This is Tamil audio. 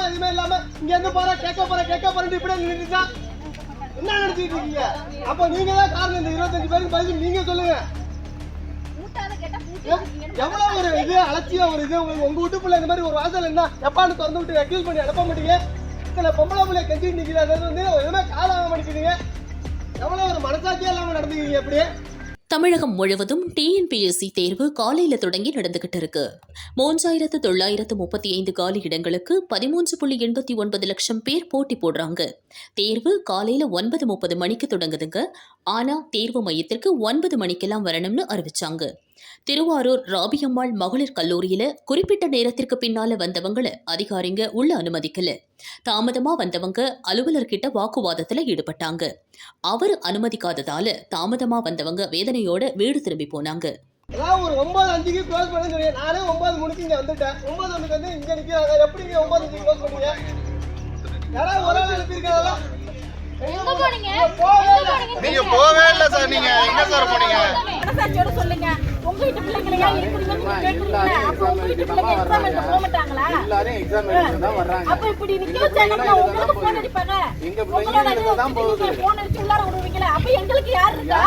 விவசாயம் எதுவுமே இல்லாம இங்க இருந்து போற கேட்க போறேன் இப்படியே நின்றுச்சா என்ன நினைச்சிட்டு இருக்கீங்க? அப்ப நீங்க தான் காரணம். இந்த 25 பேருக்கு பதில் நீங்க சொல்லுங்க. எவ்வளவு ஒரு இது அலட்சியம், ஒரு இது உங்க வீட்டுக்குள்ள இந்த மாதிரி ஒரு வாசல் என்ன எப்பான்னு திறந்து விட்டு அக்யூஸ் பண்ணி அனுப்ப மாட்டீங்க. இத்தனை பொம்பளை பிள்ளை கெஞ்சிட்டு நிக்கிறீங்க, அது வந்து எதுவுமே காலாக மாட்டேங்கிறீங்க. எவ்வளவு ஒரு மனசாட்சியா இல்லாம நடந்துக்கிறீங்க அப்படியே. தமிழகம் முழுவதும் டிஎன்பிஎஸ்சி தேர்வு காலையில தொடங்கி நடந்துகிட்டு இருக்கு. 3935 காலி இடங்களுக்கு 13.89 லட்சம் பேர் போட்டி போடுறாங்க. தேர்வு காலையில 9:30 மணிக்கு தொடங்குதுங்க. ஆனா தேர்வு மையத்திற்கு 9 மணிக்கெல்லாம் வரணும்னு அறிவிச்சாங்க. திருவாரூர் ராபியம்மாள் மகளிர் கல்லூரியில குறிப்பிட்ட நேரத்திற்கு பின்னால வந்தவங்களை அதிகாரிங்க உள்ள அனுமதிக்கல. தாமதமா வந்தவங்க அலுவலர்கிட்ட வாக்குவாதத்துல ஈடுபட்டாங்க. அவர் அனுமதிக்காததால தாமதமா வந்தவங்க வேதனையோட வீடு திரும்பி போனாங்க. ஒரு 9:05க்கு க்ளோஸ் பண்ண சொல்லி நானே 9:03 இங்க வந்துட்டேன். 9:01 வந்து இங்க நிக்கிறாங்க. எப்படி 9:05 க்ளோஸ் பண்ணீங்க? யாராவது ஒரு ஆள் அனுப்பியிருக்காங்களா? எங்க போனீங்க? நீங்க போவே இல்ல சார். நீங்க எங்க சார் போனீங்க? மனசாட்சியோட சொல்லுங்க. உங்க வீட்டு பிள்ளைங்களா இருக்குறீங்கன்னு கேக்குறீங்க. அப்ப உங்க வீட்டு பிள்ளைங்க எக்ஸாம் எழுத போக மாட்டாங்களா? எல்லாரும் எக்ஸாம் எழுத தான் வர்றாங்க. அப்ப இப்படி நிக்க வச்சாங்கன்னா உங்களுக்கு போன் அடிப்பாங்க. எங்க பிள்ளைங்க எழுத தான் போகுது. போன் அடிச்சு உள்ளார விடுவீங்களா? அப்ப எங்களுக்கு யார் இருக்கா?